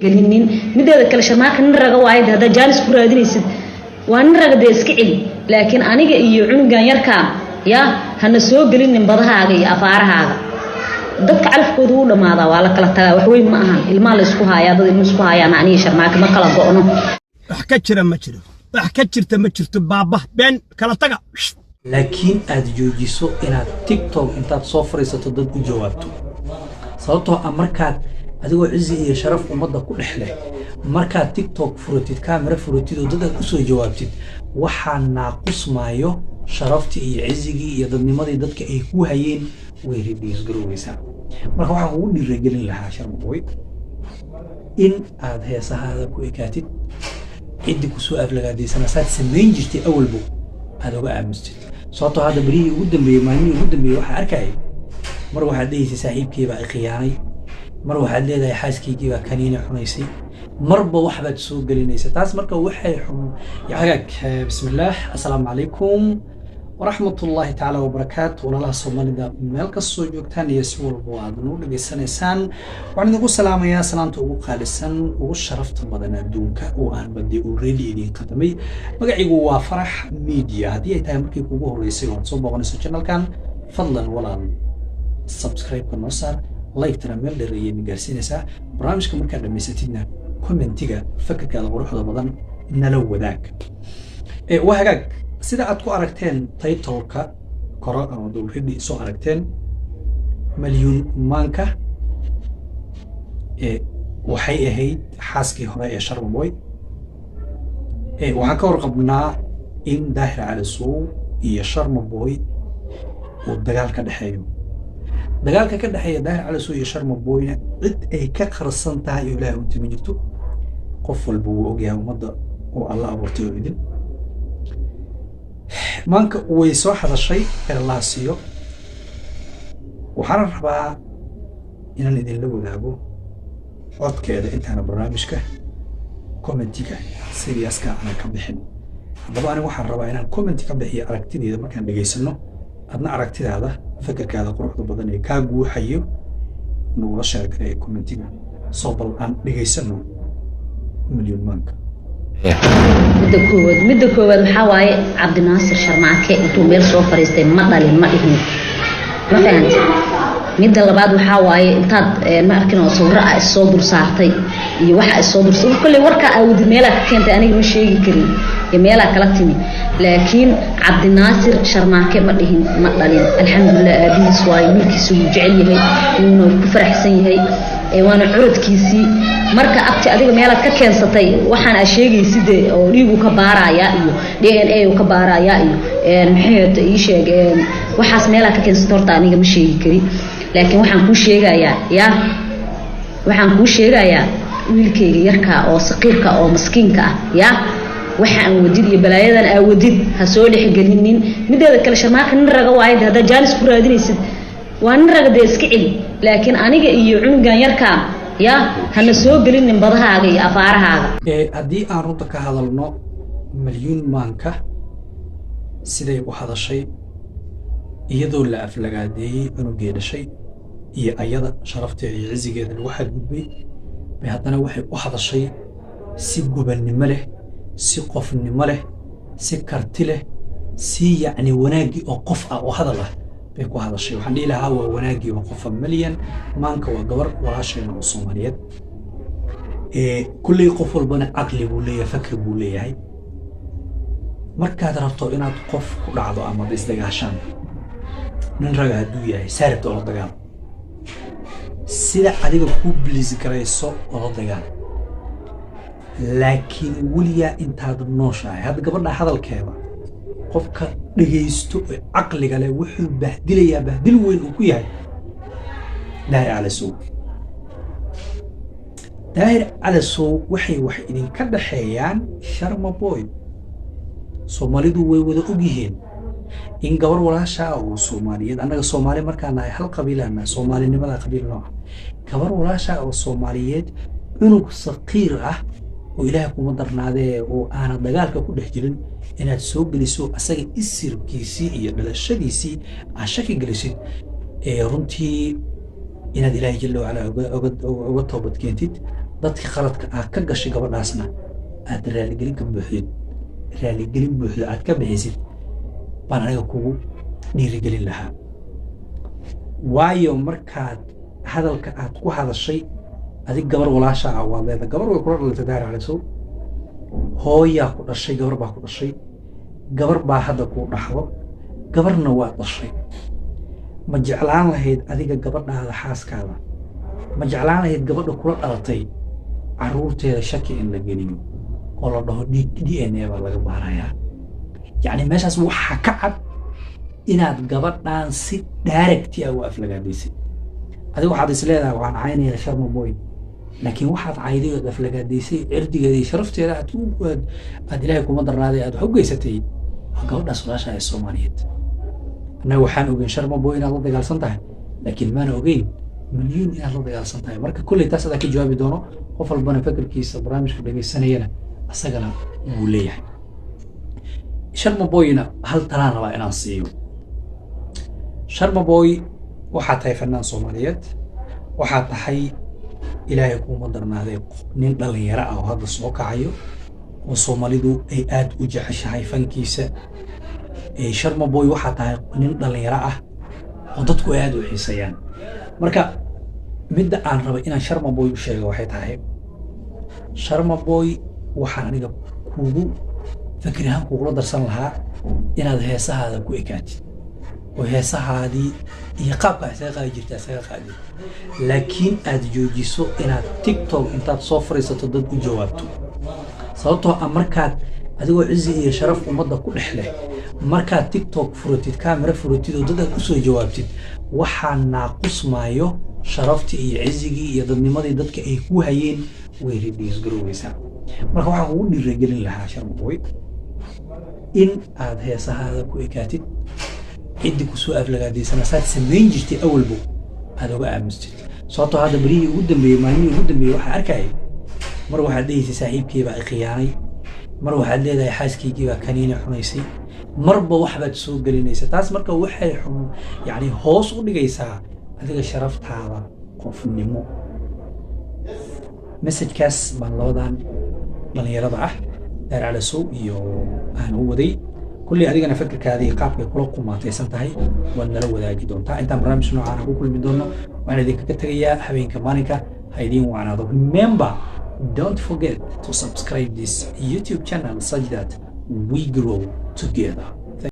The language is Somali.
gelinin mideeda kale sharmaaka nin raga waayay hada jaanis ku raadinaysid waa nin raga de iska cili laakiin aniga iyo cunugan yarka ya hana soo gelinin badahaaga iyo afaarahaaga dadka calafkooda uu dhamaada waa la kala tagaa wax weyn ma ahan ilma la isku haayaa dad ilma isku haayaan aniga sharmaaka ma kala go'no wax ka jira ma jiro wax ka jirta ma jirto baaba been kala taga laakiin aad joojiso inaad TikTok intaad soo fariisato dad u jawaabto sababtoo ah markaad adigoo cizi iyo sharaf ummadda ku dhexleh markaad TikTok furatid kaamira furatid oo dad ku soo jawaabtid waxaa naaqusmaayo sharaftii iyo cizigii iyo dadnimadii dadka ay ku hayeen way reediis garowaysaa marka waxaan ugu dhiirigelin lahaa Sharmaboy in aad heesahaada ku ekaatid ciddi ku soo aflagaadaysan saad sameyn jirtay awalbo aad uga aamustid sababtoo hadda barihii ugu dambeeyay maalmihii ugu dambeeyay waxaa arkayay mar waxaad leedahay saaxiibkii baa khiyaanay mar waxaad leedahay xaaskiygii baa kaniina xunaysay marba waxbaad soo gelinaysa taas marka waxay yagaag bismillaah assalaamu calaykum waraxmatullaahi tacaala wabarakaatu walaalaha soomaalida meel kastoo joogtaan iyo si walba aad noo dhageysanaysaan waxaan idinku salaamayaa salaanta ugu qaalisan ugu sharafta badan adduunka oo aan badii already idin qadamay magacaygu waa Farax Media haddii ay tahay markii kugu horeysay oo soo booqanayso channelkan fadlan walaal subscribe ka noo saar like tana meel dheer ayay gaarsiinaysaa barnaamijka markaad dhamaysatidna commentiga fikirkaada quruxda badan nala wadaag waa hagaag sida aad ku aragteen title-ka koro oo dawladda soo aragteen milyuun maanka waxay ahayd xaaskii hore ee Sharmaboy waxaan ka warqabnaa in Daahir Cali Sow iyo Sharmaboy uu dagaal ka dhaxeeyo dagaalka ka dhaxeeya Daahir Cali Sow iyo Sharmaboyna cid ay ka qarsan tahay Ilaahay u timi jirto qof walba uu ogyahay ummadda oo Allah abuurtay oo idin maanka way soo hadashay Allah siiyo waxaan rabaa inaan idin la wadaago codkeeda intaan barnaamijka commentiga seriouska aan ka bixin haddaba aniga waxaan rabaa inaan comment ka bixiyo aragtideeda markaan dhageysano adna aragtidaada fikirkaada quruxda badan ee ka guuxayo nagula sheegay commentiga soo bal aan dhageysano milyuun maanka midda koowaad maxaa waaye Cabdinaasir Sharmaake intuu meel soo fariistay ma dhalin ma dhihin ma fahanti midda labaad waxaa waaye intaad ma arkin oo sawir ah soo dul saartay iyo waxa soo dul saartay kulli warka aad meelaha ka keentay aniga ma sheegi karin ee meelaha kala timi laakiin Cabdinaasir Sharmaake ma dhihin ma dhalin alxamdulillah aabis waaye wiilkiisu jecel yahay inuu ku faraxsan yahay waana curadkiisii marka abti adiga meelaad ka keensatay waxaan aan sheegaysid oo dhiigu ka baaraya iyo DNA uu ka baaraya iyo maxay ii sheeg waxaas meelaad ka keensatay horta aniga ma sheegi kari laakiin waxaan ku sheegayaa wiilkayga yarka oo saqiirka oo miskiinka ah ya waxaan wadid iyo balaayadan aan wadid ha soo dhixgelinin mideeda kale sharmaaka nin raga waayay hada jaanis ku raadinaysid waa nin raga de iska cili laakiin aniga iyo cunugan yarka ya hana soo gelinin badahaaga iyo afaarahaaga haddii aan runta ka hadalno milyuun maanka siday u hadashay iyadoo la aflagaadeeyay cunugee dhashay iyo ayada sharafteeda iyo cizigeeda lagu xadgudbay bay haddana waxay u hadashay si gobannimo leh si qofnimo leh si karti leh si yacni wanaagii oo qof ah oo hadal ah bay ku hadashay waxaan dhihi lahaa waa wanaagii oo qofa milyan maanka waa gabar walaasheena oo Soomaaliyeed kulli qof walbana aqli buu leeyahay fakr buu leeyahay markaad rabto inaad qof ku dhacdo ama isdagaashaan nin raga hadduu yahay saarto oo dagaal sida adiga ku bliis garayso oo dagaal laakiin waliya intaad nooshahay had gabadha hadalkeeda qofka dhageysto aqliga leh wuxuu bahdilayaa bahdil weyn uu ku yahay Daahir Cali Sow Daahir Cali Sow waxay wax idin ka dhaxeeyaan Sharmaboy Soomaalidu way wada ogyihiin in gabar walaasha oo Soomaaliyeed anaga Soomaali markaan nahay hal qabiilana Soomaalinimada qabiil nooc gabar walaasha oo Soomaaliyeed inuu saqiir ah oo Ilaahay kuma darnaadee oo aan dagaalka ku dhex jirin inaad soo geliso asaga isirkiisii iyo dhalashadiisii aan shaki gelisid runtii inaad Ilaahay jalla wala uga toobad keentid dadka qaladka aad ka gashay gabadhaasna aad raaligelin buuxdo aad ka bixisid baan aniga kugu dhiirigelin lahaa. waayo markaad hadalka aad ku hadashay adig gabar walaasha ah waad leedahay, gabar way kula dhalatay Daahir Cali Sow, hooyaa ku dhashay, gabar baa ku dhashay, gabar baa hadda kuu dhaxdo, gabarna waa dhashay. ma jeclaan lahayd adiga gabadhaada xaaskaada, ma jeclaan lahayd gabadha kula dhalatay caruurteeda shaki in la geliyo oo la dhaho DNA baa laga baarayaa? yacni meeshaas waxaa ka cad inaad gabadhaan si direct ah u aflagaadaysay. adiga waxaad is leedahay waxaan caynayaa Sharma Boy, laakiin waxaad cayday oo aflagaadaysay cirdigeeda iyo sharafteeda aad ilaahay kuma darnaaday aad wax u geysatay gabadhaas walaasha ee Soomaaliyeed. annaga waxaan ogeyn Sharma Boy inaad la dagaalsan tahay, laakiin maana ogeyn مليون إن الله دجال سنتاي مركب كل تاسع ذاك جوابي دونه قفل بنا فكر كيس برامج في دقيقة سنة أسجنا وليه شرم بوينا هل ترانا بقى نصيو شرم بوي وحتى فنان صوماليات وحتى حي إلى يكون مدرنا ذي نقدر يرى أو هذا الصوك عيو والصومالي دو أي آد وجح شاي فن كيسة شرم بوي وحتى نقدر يرى وضدكوا آد وحيسيان marka midda aan rabo inaan Sharma Boy u sheego waxay tahay Sharma Boy waxaan aniga kuugu fikirahan kuugu darsan lahaa inaad heesahaada ku ekaatid oo heesahaadii iyo qaabka isaga jirta isaga qaadi, laakiin aad joojiso inaad TikTok intaad soo fariisato dad u jawaabto. sababtoo ah markaad adigoo cizi iyo sharaf ummadda ku dhexleh markaad TikTok furatid kaamira furatid oo dad u soo jawaabtid waxaa naaqus maayo sharaftii iyo cizigii iyo dadnimadii dadka ay ku hayeen way reduce garowaysaa. marka waxaan ugu dhiirigelin lahaa Sharma Boy in aad heesahaada ku ekaatid, ciddi ku soo aflagaadaysan saad samayn jirtay awalbo aad uga aamustid. sababtoo hadda barihii ugu dambeeyay maalmihii ugu dambeeyay waxaa arkayay mar waxaad leedahay saaxiibkii baa khiyaanay, mar waxaad leedahay xaaskiygii baa kaniini xunaysay, marba waxbaad soo gelinaysa. taas marka waxay yani hoos u dhigaysaa adiga sharaftaada qofnimo. message-kaas baan labadan dhalinyarada ah Daahir Cali Sow iyo aan u waday. kulli adigana fikirkaadii qaabkay kula qumaataysan tahay waad nala wadaagi doontaa. intaan barnaamij noocaan ku kulmi doono waxaan idinkaga tegayaa habeenka maalinka ha idiin wacnaado. Remember, don't forget to subscribe this YouTube channel such that we grow together.